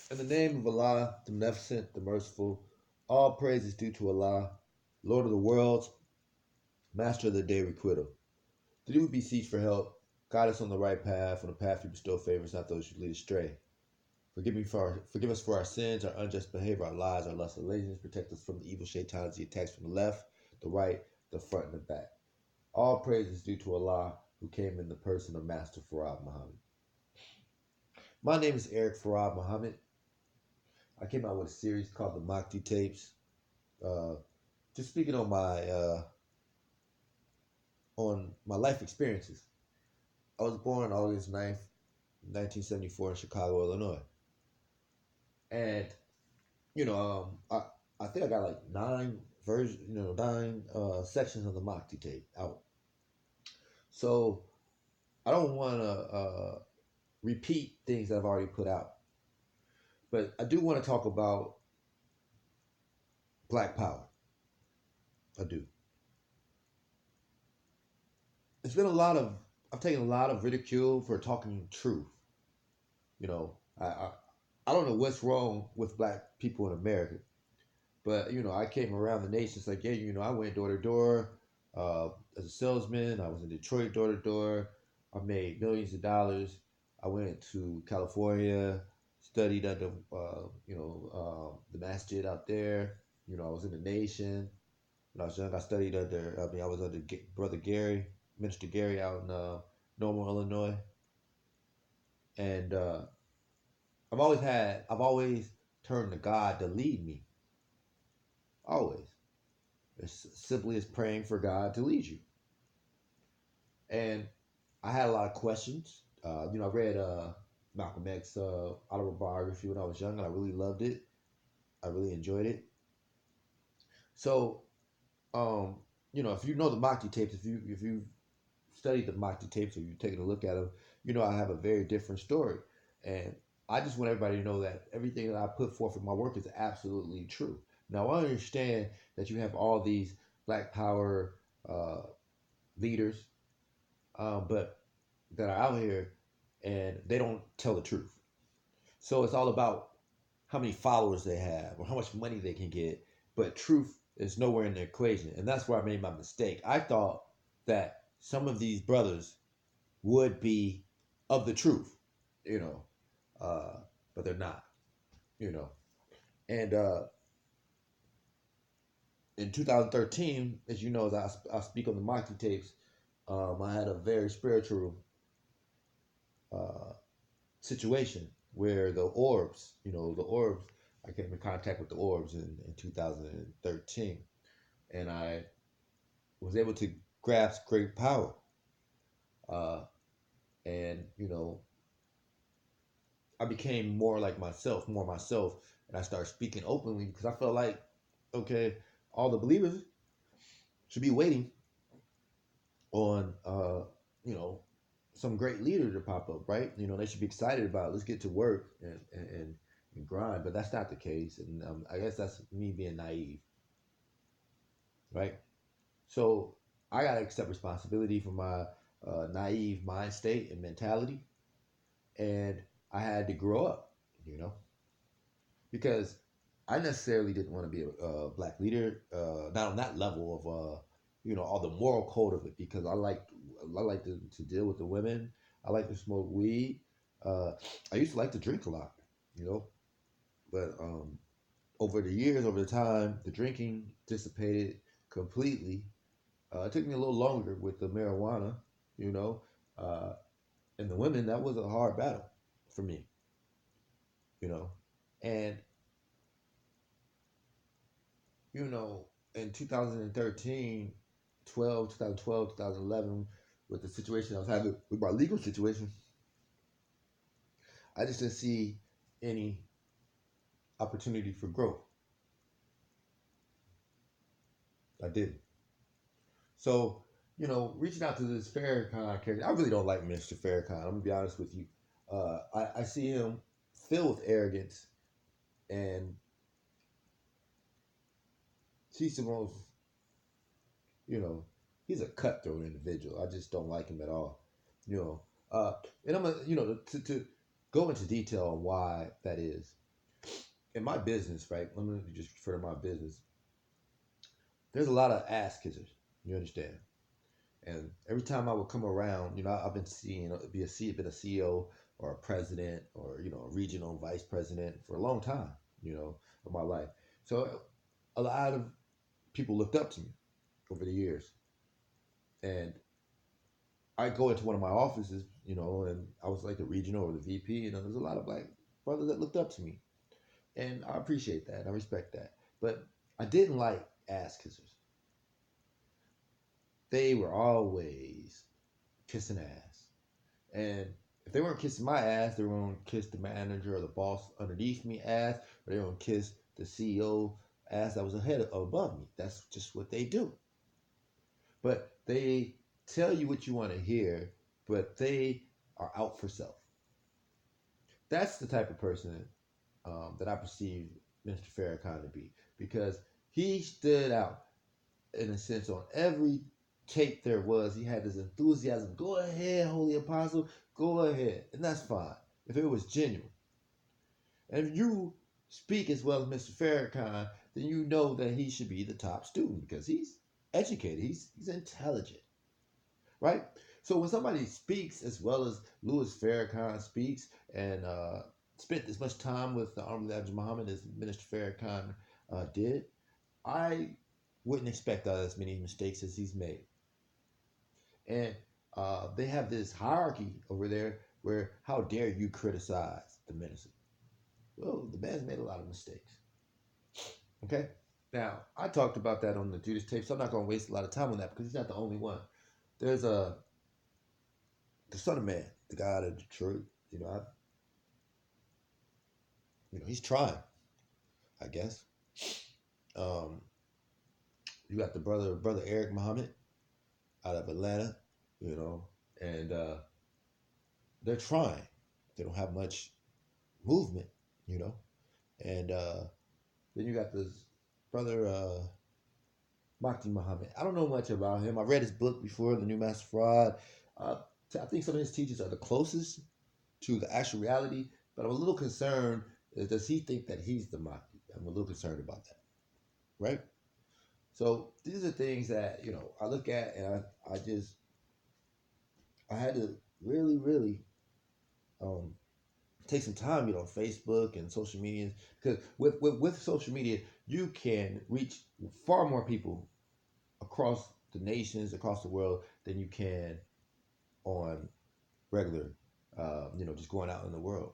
In the name of Allah, the Beneficent, the Merciful, all praise is due to Allah, Lord of the worlds, Master of the day requital. Today we beseech for help, guide us on the right path, on the path you bestow favors, not those you lead astray. Forgive us for our sins, our unjust behavior, our lies, our lust, and laziness. Protect us from the evil shaitans, the attacks from the left, the right, the front, and the back. All praise is due to Allah, who came in the person of Master Farad Muhammad. My name is Eric Farad Muhammad. I came out with a series called the Mahdi Tapes. Uh, just speaking on my life experiences. I was born August 9th, 1974 in Chicago, Illinois. And, I think I got like nine sections of the Mahdi tape out. So I don't want to repeat things that I've already put out. But I do want to talk about Black Power. I do. It's been I've taken a lot of ridicule for talking truth. You know, I don't know what's wrong with black people in America, but I came around the nation. It's like, yeah, I went door to door as a salesman. I was in Detroit door to door. I made millions of dollars. I went to California, studied under the masjid out there. I was in the nation. When I was young, I studied under. I was under Brother Gary, Minister Gary, out in Normal, Illinois, and I've always turned to God to lead me. Always. As simply as praying for God to lead you. And I had a lot of questions. I read Malcolm X autobiography when I was young, and I really loved it. I really enjoyed it. So, if you know the Mahdi tapes, if you studied the Mahdi tapes, or you've taken a look at them, I have a very different story. And I just want everybody to know that everything that I put forth in my work is absolutely true. Now, I understand that you have all these Black Power uh, leaders, but that are out here and they don't tell the truth. So it's all about how many followers they have or how much money they can get, but truth is nowhere in the equation. And that's where I made my mistake. I thought that some of these brothers would be of the truth, you know, uh, but they're not, you know. And in 2013, as you know, as I speak on the Mahdi tapes, I had a very spiritual uh, situation where the orbs, I came in contact with the orbs in 2013, and I was able to grasp great power. Uh, and, I became more myself, and I started speaking openly because I felt like, okay, all the believers should be waiting on, some great leader to pop up, right? They should be excited about it. Let's get to work and grind, but that's not the case, and I guess that's me being naive, right? So I gotta accept responsibility for my naive mind state and mentality, and I had to grow up, you know, because I necessarily didn't want to be a black leader, not on that level of all the moral code of it, because I like to deal with the women. I like to smoke weed. Uh, I used to like to drink a lot, you know, but over the years, over the time, the drinking dissipated completely. It took me a little longer with the marijuana, you know, uh, and the women. That was a hard battle for me, you know, and you know, in 2013, 2012, 2011, with the situation I was having with my legal situation, I just didn't see any opportunity for growth. I didn't. So, reaching out to this Farrakhan character, I really don't like Mr. Farrakhan. I'm gonna be honest with you. I see him filled with arrogance, and he's the most, you know, he's a cutthroat individual. I just don't like him at all. You know, and I'm gonna, to go into detail on why that is. In my business, right? Let me just refer to my business. There's a lot of ass kissers. You understand? And every time I would come around, I've been seeing been a CEO or a president or a regional vice president for a long time, of my life. So a lot of people looked up to me over the years, and I go into one of my offices, and I was like the regional or the VP, and there's a lot of black brothers that looked up to me, and I appreciate that and I respect that. But I didn't like ass kissers. They were always kissing ass. And if they weren't kissing my ass, they were going to kiss the manager or the boss underneath me ass, or they were going to kiss the CEO ass that was above me. That's just what they do. But they tell you what you want to hear, but they are out for self. That's the type of person that I perceive Mr. Farrakhan to be, because he stood out in a sense on every tape there was. He had this enthusiasm. Go ahead, holy apostle, go ahead, and that's fine if it was genuine. And if you speak as well as Mr. Farrakhan, then you know that he should be the top student because he's educated, he's intelligent, right? So when somebody speaks as well as Louis Farrakhan speaks and spent as much time with the Honorable Elijah Muhammad as Minister Farrakhan did, I wouldn't expect as many mistakes as he's made. And they have this hierarchy over there where how dare you criticize the minister? Well, the man's made a lot of mistakes. Okay? Now, I talked about that on the Judas tape, so I'm not going to waste a lot of time on that because he's not the only one. There's the Son of Man, the guy out of Detroit. He's trying, I guess. Um, you got the brother Eric Muhammad out of Atlanta, and they're trying. They don't have much movement, and then you got this brother Mahdi Muhammad. I don't know much about him. I read his book before, The New Master Fraud. I think some of his teachings are the closest to the actual reality, but I'm a little concerned. Does he think that he's the Mahdi? I'm a little concerned about that, right? So these are things that I look at, and I had to really, really um, take some time, on Facebook and social media, because with social media, you can reach far more people across the nations, across the world, than you can on regular, just going out in the world.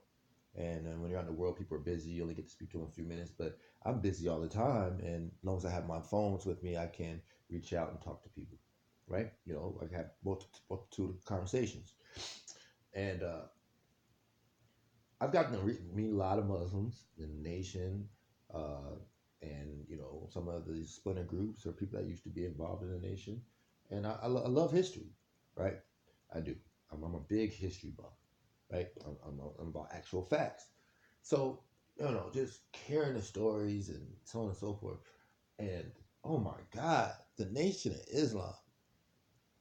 And when you're out in the world, people are busy. You only get to speak to them a few minutes, but I'm busy all the time. And as long as I have my phones with me, I can reach out and talk to people, right? I can have multitude of conversations. And I've gotten to meet a lot of Muslims in the nation, uh, and some of these splinter groups or people that used to be involved in the nation. And I love history, right? I do. I'm a big history buff, right? I'm about actual facts. So just carrying the stories and so on and so forth. And oh my God, the Nation of Islam,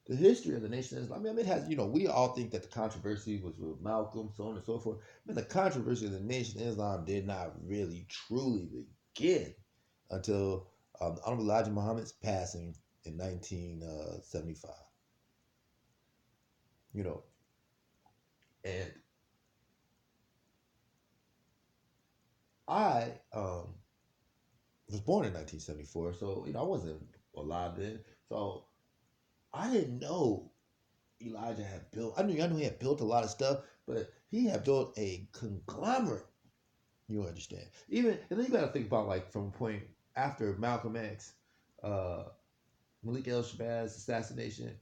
the history of the Nation of Islam. I mean, it has, we all think that the controversy was with Malcolm, so on and so forth. But the controversy of the Nation of Islam did not really, truly begin until Honorable Elijah Muhammad's passing in 1975. And I was born in 1974, so I wasn't alive then. So I didn't know Elijah had built. I knew he had built a lot of stuff, but he had built a conglomerate. You understand? Even and then you got to think about like from a point after Malcolm X, uh, Malik El-Shabazz assassination.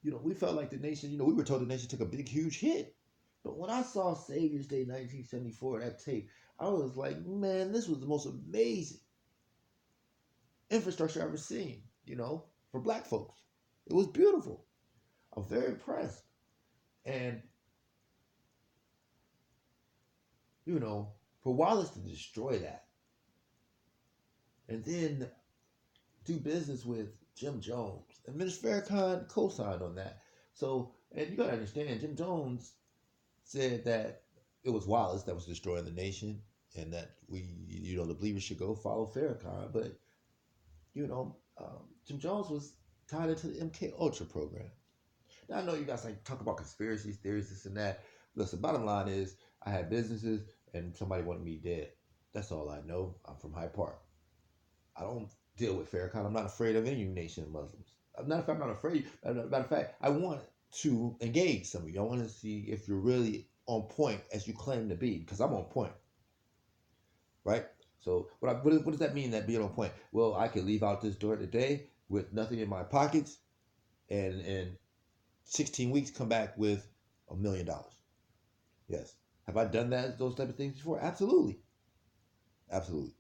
We felt like the nation. We were told the nation took a big, huge hit. But when I saw Savior's Day 1974, that tape, I was like, man, this was the most amazing infrastructure I've ever seen. For Black folks, it was beautiful. I'm very impressed. And for Wallace to destroy that and then do business with Jim Jones, and Minister Farrakhan co-signed on that. So, and you gotta understand, Jim Jones said that it was Wallace that was destroying the nation, and that the believers should go follow Farrakhan. But Jim Jones was tied into the MK Ultra program. Now I know you guys like talk about conspiracy theories, this and that. Listen, bottom line is I had businesses and somebody wanted me dead. That's all I know. I'm from Hyde Park. I don't deal with Farrakhan. I'm not afraid of any nation of Muslims. I'm not afraid. Matter of fact, I want to engage some of you. I want to see if you're really on point as you claim to be, because I'm on point, right? So what does that mean, that being on point? Well, I could leave out this door today with nothing in my pockets, and in 16 weeks come back with $1 million. Yes. Have I done those type of things before? Absolutely. Absolutely.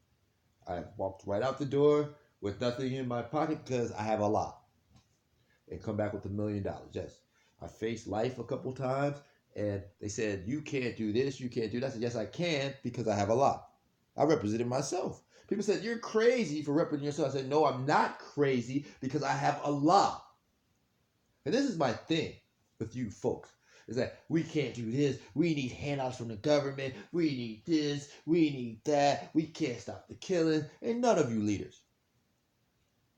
I walked right out the door with nothing in my pocket because I have a lot, and come back with $1 million. Yes. I faced life a couple times, and they said, you can't do this, you can't do that. I said, yes, I can, because I have a lot. I represented myself. People said, you're crazy for representing yourself. I said, no, I'm not crazy, because I have a lot. And this is my thing with you folks, is that we can't do this. We need handouts from the government. We need this. We need that. We can't stop the killing. And none of you leaders.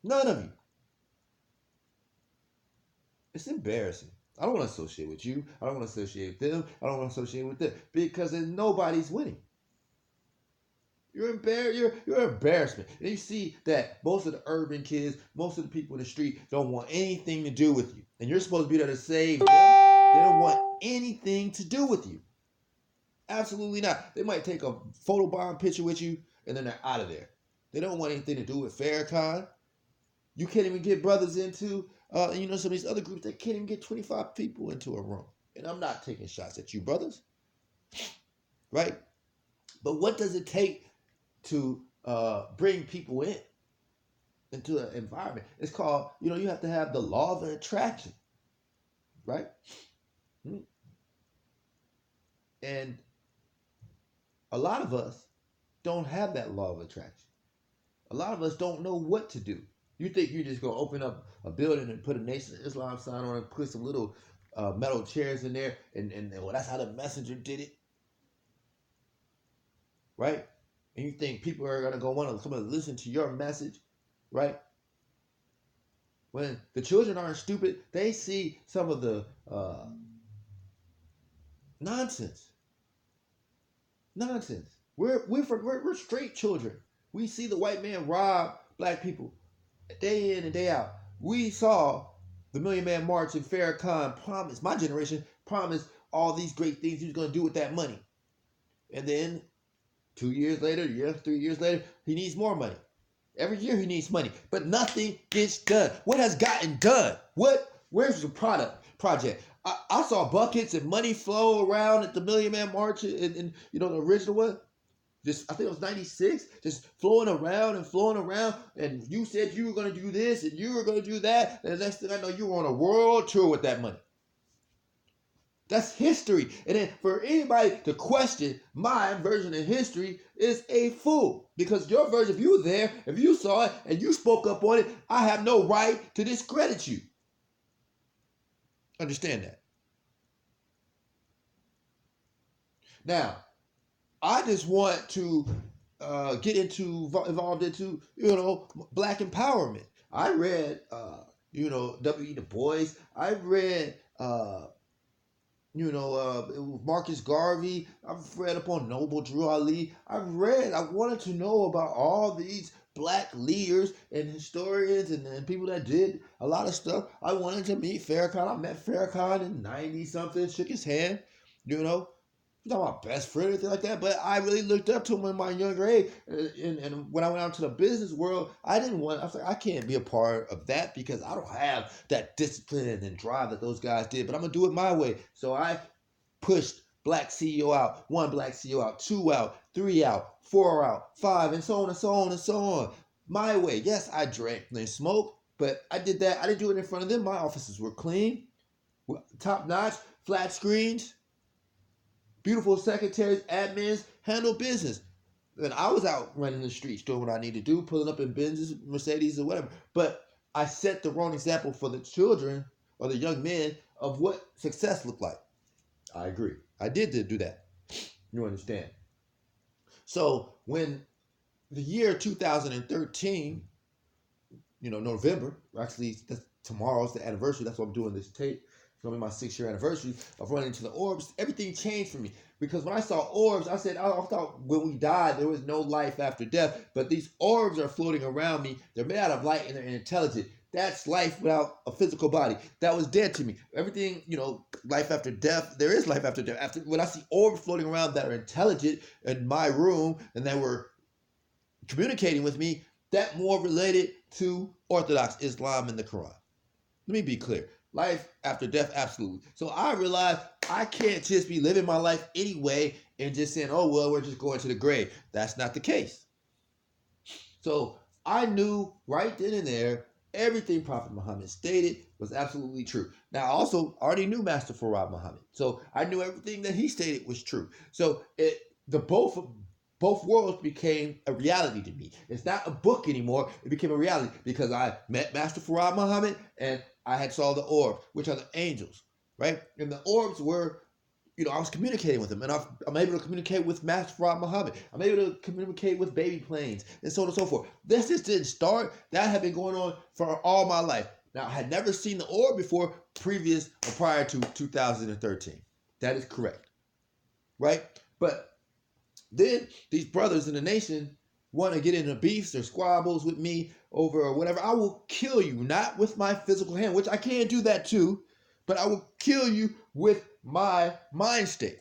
None of you. It's embarrassing. I don't want to associate with you. I don't want to associate with them. I don't want to associate with them, because then nobody's winning. You're you're an embarrassment. And you see that most of the urban kids, most of the people in the street don't want anything to do with you. And you're supposed to be there to save them. They don't want anything to do with you. Absolutely not. They might take a photobomb picture with you, and then they're out of there. They don't want anything to do with Farrakhan. You can't even get brothers into, some of these other groups that can't even get 25 people into a room. And I'm not taking shots at you, brothers. Right? But what does it take to bring people into an environment? It's called, you have to have the law of attraction. Right? And a lot of us don't have that law of attraction. A lot of us don't know what to do. You think you're just going to open up a building and put a Nation of Islam sign on it, put some little metal chairs in there, and well, that's how the messenger did it. Right? And you think people are going to want to come and listen to your message, right? When the children aren't stupid, they see some of the nonsense. Nonsense. We're straight children. We see the white man rob black people day in and day out. We saw the Million Man March, and Farrakhan promised, my generation promised all these great things he was going to do with that money. And then 2 years later, 3 years later, he needs more money. Every year he needs money, but nothing gets done. What has gotten done? Where's the project? I saw buckets and money flow around at the Million Man March, and the original one. I think it was 96, just flowing around, and you said you were going to do this, and you were going to do that, and the next thing I know, you were on a world tour with that money. That's history. And then for anybody to question my version of history is a fool. Because your version, if you were there, if you saw it, and you spoke up on it, I have no right to discredit you. Understand that. Now, I just want to get involved into, black empowerment. I read, W.E. Du Bois. I read, Marcus Garvey. I've read up on Noble Drew Ali. I wanted to know about all these black leaders and historians and people that did a lot of stuff. I wanted to meet Farrakhan. I met Farrakhan in 90-something, shook his hand, He's not my best friend or anything like that, but I really looked up to him in my younger age. And when I went out to the business world, I was like, I can't be a part of that because I don't have that discipline and drive that those guys did, but I'm going to do it my way. So I pushed black CEO out, 1 black CEO out, 2 out, 3 out, 4 out, 5, and so on and so on and so on. My way. Yes, I drank and smoked, but I did that. I didn't do it in front of them. My offices were clean, top notch, flat screens. Beautiful secretaries, admins, handle business. And I was out running the streets, doing what I need to do, pulling up in Benzes, Mercedes, or whatever. But I set the wrong example for the children or the young men of what success looked like. I agree. I did do that. You understand? So when the year 2013, November, actually tomorrow's the anniversary. That's why I'm doing this tape. It's gonna be my 6-year anniversary of running into the orbs. Everything changed for me because when I saw orbs, I said, I thought when we died there was no life after death, but these orbs are floating around me. They're made out of light and they're intelligent. That's life without a physical body. That was dead to me. Everything, life after death. There is life after death. When I see orbs floating around that are intelligent in my room and that were communicating with me, that more related to Orthodox Islam and the Quran. Let me be clear. Life after death, absolutely. So I realized I can't just be living my life anyway and just saying, oh, well, we're just going to the grave. That's not the case. So I knew right then and there everything Prophet Muhammad stated was absolutely true. Now, I also already knew Master Farad Muhammad. So I knew everything that he stated was true. So both worlds became a reality to me. It's not a book anymore. It became a reality because I met Master Farad Muhammad and I had saw the orbs, which are the angels, right? And the orbs were, I was communicating with them, and I'm able to communicate with Master Farad Muhammad. I'm able to communicate with baby planes, and so on and so forth. This just didn't start. That had been going on for all my life. Now, I had never seen the orb before, prior to 2013. That is correct, right? But then these brothers in the nation want to get into beefs or squabbles with me over or whatever. I will kill you, not with my physical hand, which I can do that too, but I will kill you with my mind state.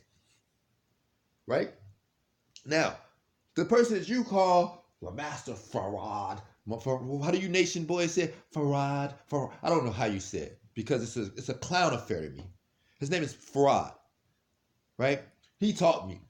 Right? Now, the person that you call the Master Farad, how do you nation boys say Farad? I don't know how you say it because it's a clown affair to me. His name is Farad, right? He taught me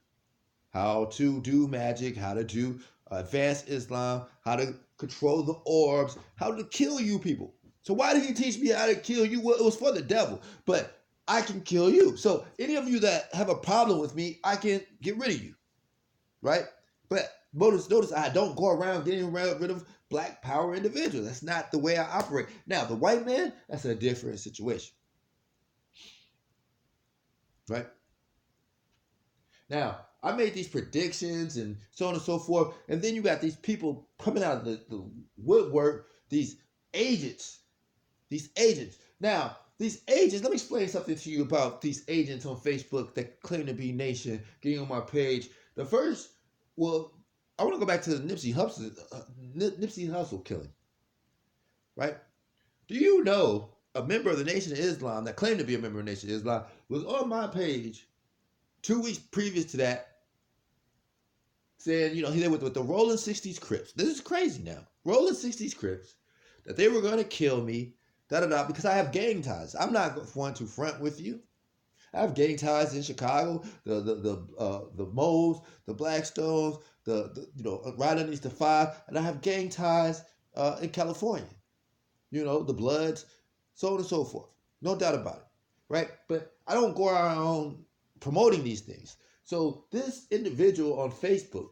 how to do magic, how to do advanced Islam, how to control the orbs, how to kill you people. So why did he teach me how to kill you? Well, it was for the devil, but I can kill you. So any of you that have a problem with me, I can get rid of you, right? But notice I don't go around getting rid of black power individuals. That's not the way I operate. Now, the white man, that's a different situation, right? Now, I made these predictions and so on and so forth, and then you got these people coming out of the woodwork, these agents. Now, these agents, let me explain something to you about these agents on Facebook that claim to be nation, getting on my page. The first, I want to go back to the Nipsey Hussle killing, right? Do you know a member of the Nation of Islam that claimed to be a member of the Nation of Islam was on my page 2 weeks previous to that saying, he there with the Rolling 60s Crips. This is crazy now. Rolling 60s Crips, that they were going to kill me, because I have gang ties. I'm not going to front with you. I have gang ties in Chicago, the Moles, the Blackstones, right underneath the 5, and I have gang ties in California. The Bloods, so on and so forth. No doubt about it, right? But I don't go around promoting these things. So this individual on Facebook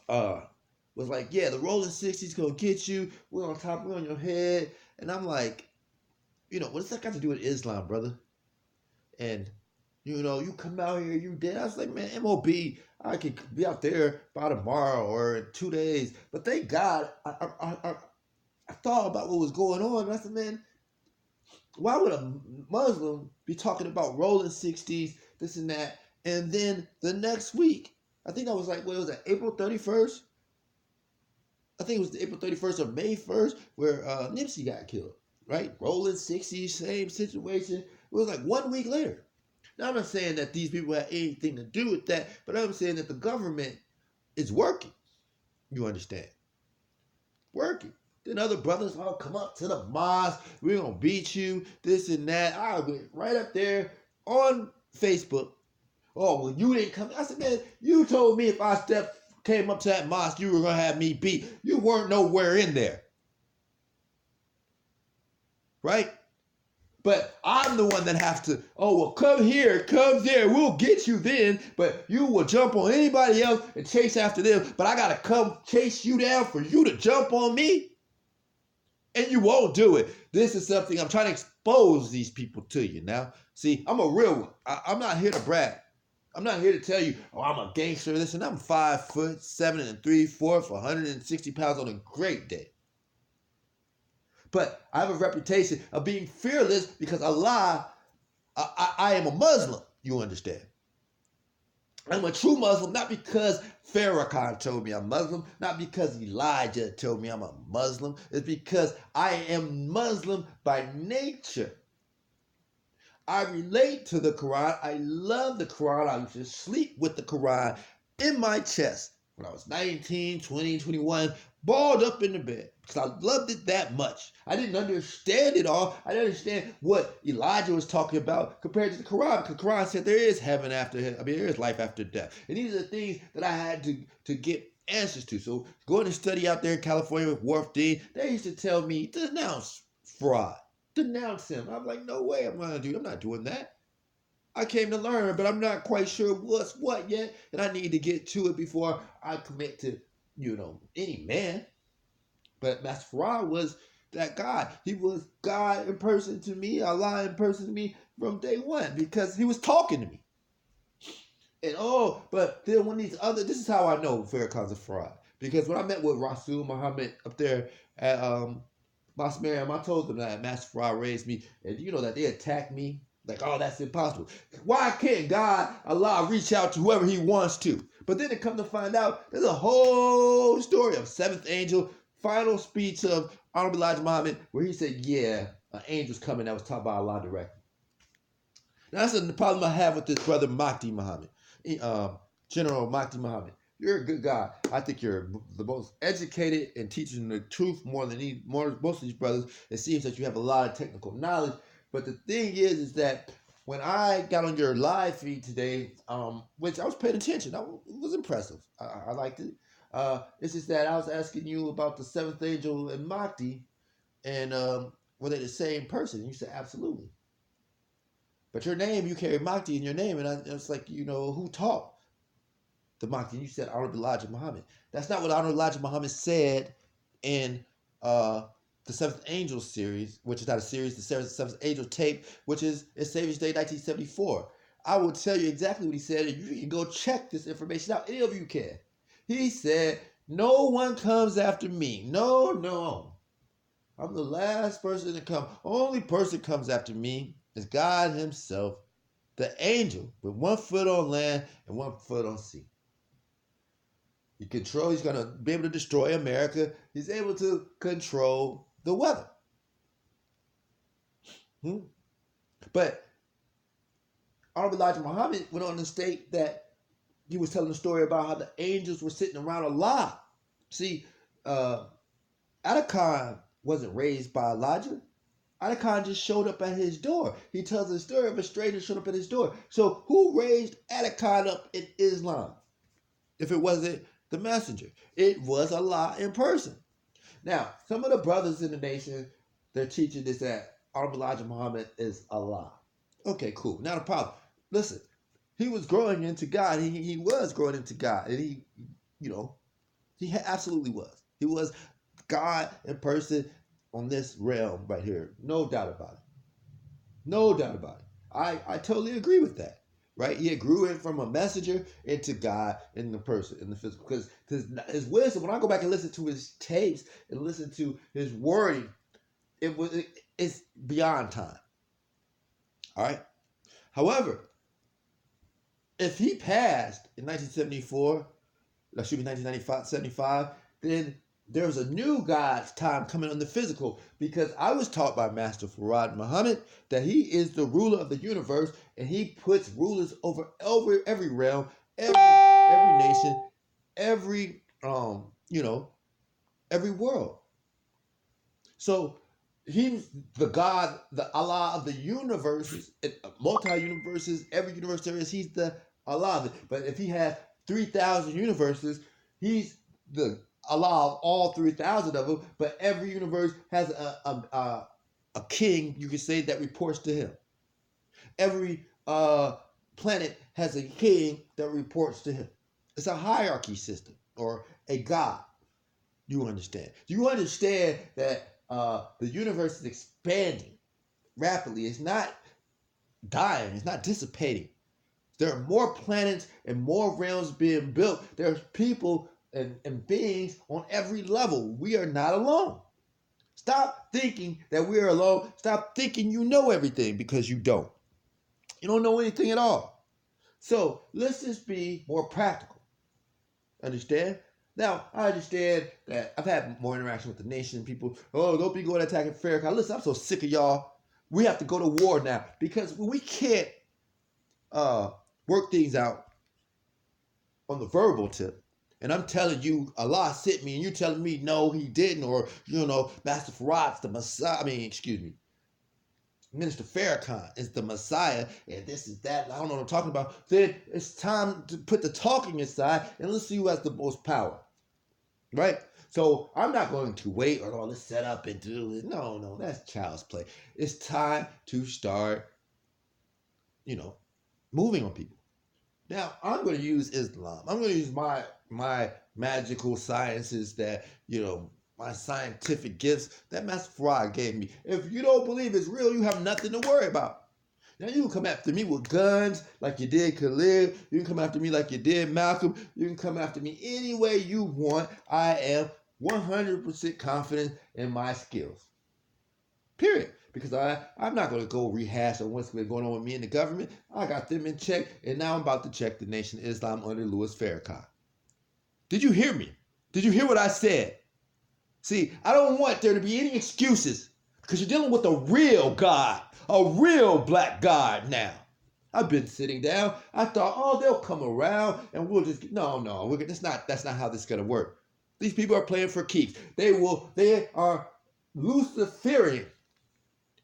was like, yeah, the Rolling 60s gonna get you. We're on top, we're on your head. And I'm like, what does that got to do with Islam, brother? And, you come out here, you dead. I was like, man, MOB, I could be out there by tomorrow or in 2 days. But thank God, I thought about what was going on. And I said, man, why would a Muslim be talking about Rolling 60s, this and that? And then the next week, I think that was April 31st? I think it was April 31st or May 1st where Nipsey got killed, right? Rolling 60s, same situation. It was 1 week later. Now, I'm not saying that these people had anything to do with that, but I'm saying that the government is working. You understand? Working. Then other brothers all come up to the mosque. We're going to beat you, this and that. I went right up there on Facebook. Oh, well, you didn't come. I said, man, you told me if I came up to that mosque, you were going to have me beat. You weren't nowhere in there. Right? But I'm the one that has to, come here, come there. We'll get you then. But you will jump on anybody else and chase after them. But I got to come chase you down for you to jump on me. And you won't do it. This is something I'm trying to expose these people to you now. See, I'm a real one. I'm not here to brag. I'm not here to tell you, oh, I'm a gangster. Listen, I'm 5'7" 3/4", 160 pounds on a great day. But I have a reputation of being fearless because Allah, I am a Muslim, you understand. I'm a true Muslim, not because Farrakhan told me I'm Muslim, not because Elijah told me I'm a Muslim. It's because I am Muslim by nature. I relate to the Quran. I love the Quran. I used to sleep with the Quran in my chest when I was 19, 20, 21, balled up in the bed because I loved it that much. I didn't understand it all. I didn't understand what Elijah was talking about compared to the Quran, because the Quran said there is heaven after, there is life after death. And these are the things that I had to get answers to. So going to study out there in California with Wharf Dean, they used to tell me, denounce fraud. Denounce him. I'm like, no way I'm not doing that. I came to learn, but I'm not quite sure what's what yet, and I need to get to it before I commit to, any man. But Master Farad was that God. He was God in person to me, Allah in person to me from day one, because he was talking to me. And but then when this is how I know Farrakhan's a fraud. Because when I met with Rasul Muhammad up there at Mas Mariam, I told them that Master Farad raised me, and that they attacked me. Like, oh, that's impossible. Why can't God, Allah, reach out to whoever he wants to? But then it come to find out, there's a whole story of seventh angel, final speech of Honorable Elijah Muhammad, where he said, yeah, an angel's coming that was taught by Allah directly. Now, that's the problem I have with this brother Mahdi Muhammad, General Mahdi Muhammad. You're a good guy. I think you're the most educated and teaching the truth more than most of these brothers. It seems that you have a lot of technical knowledge. But the thing is that when I got on your live feed today, which I was paying attention, it was impressive. I liked it. It's just that I was asking you about the seventh angel and Mahdi, and were they the same person? And you said absolutely. But your name, you carry Mahdi in your name, and it's like, who taught the Mahdi? And you said Honorable Elijah Muhammad. That's not what Honorable Elijah Muhammad said in the Seventh Angel series, which is not a series, the Seventh Angel tape, which is Savior's Day 1974. I will tell you exactly what he said, and you can go check this information out. Any of you can. He said, no one comes after me. No. I'm the last person to come. Only person comes after me is God himself, the angel, with 1 foot on land and 1 foot on sea. He's going to be able to destroy America. He's able to control the weather. But Honorable Elijah Muhammad went on to state that he was telling a story about how the angels were sitting around Allah. See, Adakhan wasn't raised by Elijah. Adakhan just showed up at his door. He tells the story of a stranger showed up at his door. So who raised Adakhan up in Islam? If it wasn't the messenger, it was Allah in person. Now, some of the brothers in the nation, they're teaching this that Honorable Elijah Muhammad is Allah. Okay, cool. Not a problem. Listen, he was growing into God. He was growing into God. And he absolutely was. He was God in person on this realm right here. No doubt about it. No doubt about it. I totally agree with that. Right? He grew in from a messenger into God in the person, in the physical. Because his wisdom, when I go back and listen to his tapes and listen to his wording, it's beyond time. All right? However, if he passed in 1975, then there's a new God's time coming on the physical, because I was taught by Master Farad Muhammad that he is the ruler of the universe, and he puts rulers over every realm, every nation, every every world. So he's the God, the Allah of the universes, multi-universes, every universe there is, he's the Allah. But if he has 3,000 universes, he's the Allah of all 3,000 of them, but every universe has a king, you could say, that reports to him. Every planet has a king that reports to him. It's a hierarchy system, or a God. You understand? Do you understand that the universe is expanding rapidly? It's not dying. It's not dissipating. There are more planets and more realms being built. There's people and beings on every level. We are not alone. Stop thinking that we are alone. Stop thinking you know everything, because you don't. You don't know anything at all. So let's just be more practical. Understand? Now, I understand that I've had more interaction with the nation. People, oh, don't be going attacking Farrakhan. Listen, I'm so sick of y'all. We have to go to war now, because we can't work things out on the verbal tip. And I'm telling you, Allah sent me, and you telling me, no, he didn't, or, Master Farad's the Messiah. Minister Farrakhan is the Messiah, and this is that, and I don't know what I'm talking about. Then it's time to put the talking aside, and let's see who has the most power, right? So I'm not going to wait or let's set up and do it. No, that's child's play. It's time to start, moving on people. Now, I'm going to use Islam. I'm going to use my magical sciences that, my scientific gifts that Master Farad gave me. If you don't believe it's real, you have nothing to worry about. Now, you can come after me with guns like you did Khalid. You can come after me like you did Malcolm. You can come after me any way you want. I am 100% confident in my skills. Period. Because I'm not going to go rehash on what's been going on with me and the government. I got them in check, and now I'm about to check the Nation of Islam under Louis Farrakhan. Did you hear me? Did you hear what I said? See, I don't want there to be any excuses, because you're dealing with a real God, a real black God now. I've been sitting down. I thought, oh, they'll come around and we'll just, no, that's not how this is going to work. These people are playing for keeps. They are Luciferian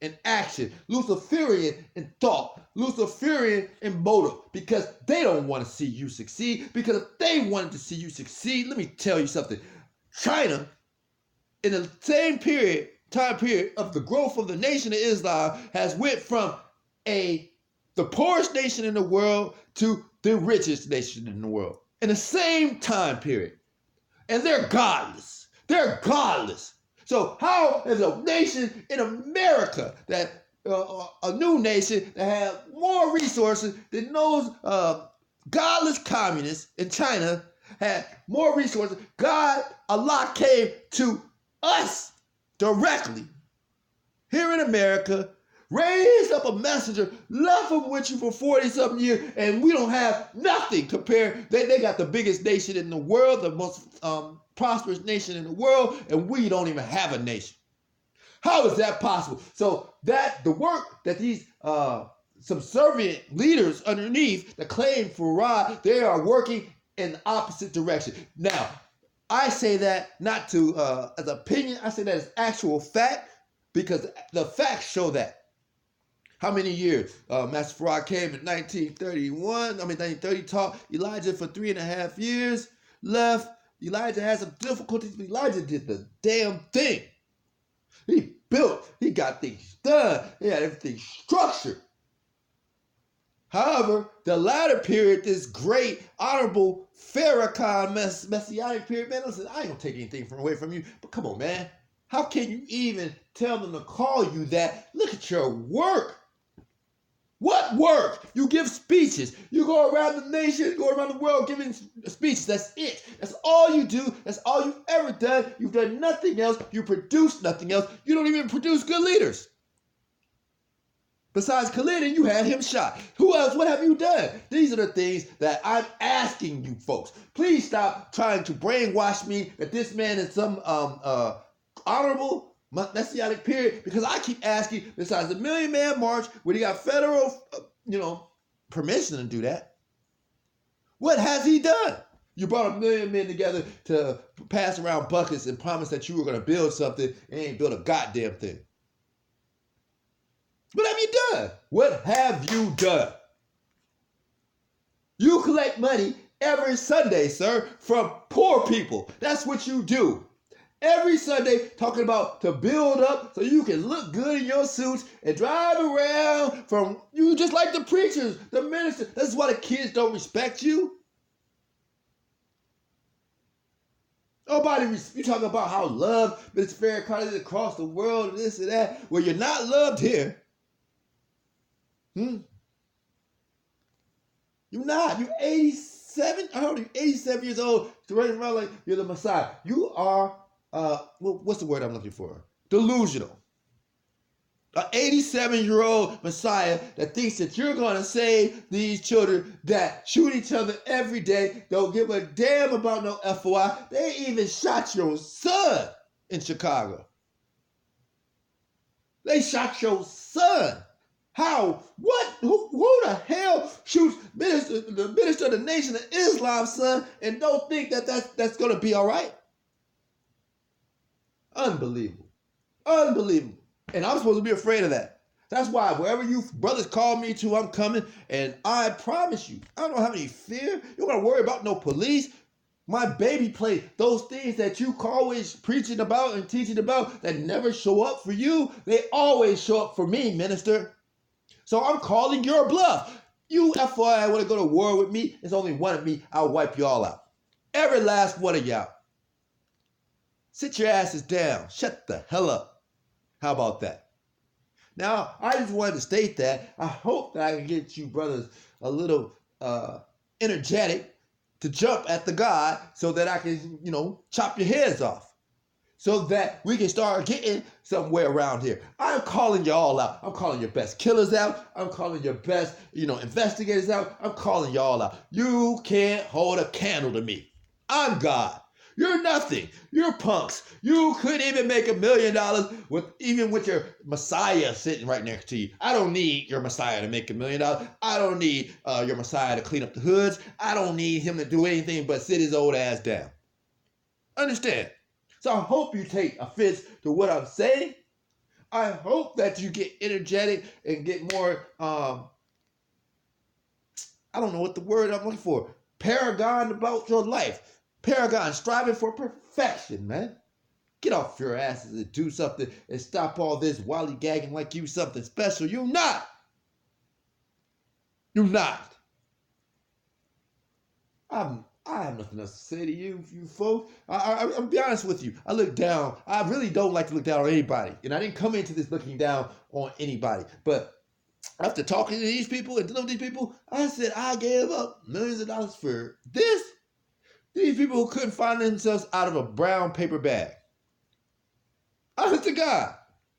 in action, Luciferian in thought, Luciferian in motive, because they don't want to see you succeed. Because if they wanted to see you succeed, let me tell you something. China, in the same time period of the growth of the Nation of Islam, has went from the poorest nation in the world to the richest nation in the world in the same time period. And they're godless. They're godless. So how is a nation in America, that a new nation that has more resources than those godless communists in China had more resources? Allah came to us directly here in America, raised up a messenger, left them with you for 40-something years, and we don't have nothing compared. They got the biggest nation in the world, the most prosperous nation in the world, and we don't even have a nation. How is that possible? So that the work that these subservient leaders underneath that claim Farad, they are working in the opposite direction. Now, I say that not to as opinion. I say that as actual fact, because the facts show that. How many years? Master Farad came in 1930 taught Elijah for 3.5 years, left. Elijah had some difficulties, but Elijah did the damn thing. He built, he got things done, he had everything structured. However, the latter period, this great, honorable Farrakhan messianic period, man, listen, I ain't gonna take anything away from you, but come on, man. How can you even tell them to call you that? Look at your work. What work? You give speeches. You go around the nation, go around the world giving speeches. That's it. That's all you do. That's all you've ever done. You've done nothing else. You produce nothing else. You don't even produce good leaders. Besides Khalid, and you had him shot. Who else? What have you done? These are the things that I'm asking you folks. Please stop trying to brainwash me that this man is some honorable messianic period, because I keep asking, besides the Million Man March, where he got federal, permission to do that, what has he done? You brought 1 million men together to pass around buckets and promise that you were going to build something, and ain't built a goddamn thing. What have you done? What have you done? You collect money every Sunday, sir, from poor people. That's what you do. Every Sunday, talking about to build up so you can look good in your suits and drive around from you just like the preachers, the ministers. That's why the kids don't respect you. Nobody, you talking about how love Mr. Farrakhan is across the world and this and that. Well, you're not loved here. You're not. You're 87. I heard you 87 years old. To running around like you're the Messiah. You are, what's the word I'm looking for? Delusional. An 87-year-old Messiah that thinks that you're going to save these children that shoot each other every day, don't give a damn about no FOI. They even shot your son in Chicago. They shot your son. How? What? Who the hell shoots the minister of the Nation of Islam, son, and don't think that that's going to be all right? Unbelievable. Unbelievable. And I'm supposed to be afraid of that. That's why wherever you brothers call me to, I'm coming. And I promise you, I don't have any fear. You don't got to worry about no police. My baby play those things that you always preaching about and teaching about that never show up for you. They always show up for me, minister. So I'm calling your bluff. You FYI want to go to war with me? There's only one of me. I'll wipe you all out. Every last one of y'all. Sit your asses down. Shut the hell up. How about that? Now, I just wanted to state that. I hope that I can get you brothers a little energetic to jump at the God so that I can, chop your heads off. So that we can start getting somewhere around here. I'm calling you all out. I'm calling your best killers out. I'm calling your best, investigators out. I'm calling you all out. You can't hold a candle to me. I'm God. You're nothing. You're punks. You couldn't even make $1 million with your Messiah sitting right next to you. I don't need your Messiah to make $1 million. I don't need your Messiah to clean up the hoods. I don't need him to do anything but sit his old ass down. Understand? So I hope you take offense to what I'm saying. I hope that you get energetic and get more, I don't know what the word I'm looking for, paragon about your life. Paragon, striving for perfection, man. Get off your asses and do something and stop all this lollygagging like you something special. You're not. You're not. I have nothing else to say to you folks. I'll be honest with you. I look down. I really don't like to look down on anybody. And I didn't come into this looking down on anybody. But after talking to these people and dealing with these people, I said I gave up millions of dollars for this. These people who couldn't find themselves out of a brown paper bag. Honest to God.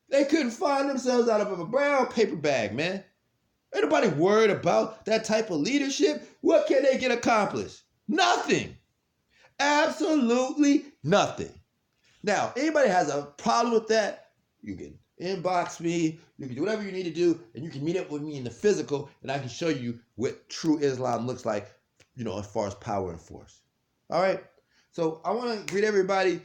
They couldn't find themselves out of a brown paper bag, man. Ain't nobody worried about that type of leadership. What can they get accomplished? Nothing. Absolutely nothing. Now, anybody has a problem with that, you can inbox me. You can do whatever you need to do, and you can meet up with me in the physical, and I can show you what true Islam looks like, as far as power and force. All right. So I want to greet everybody,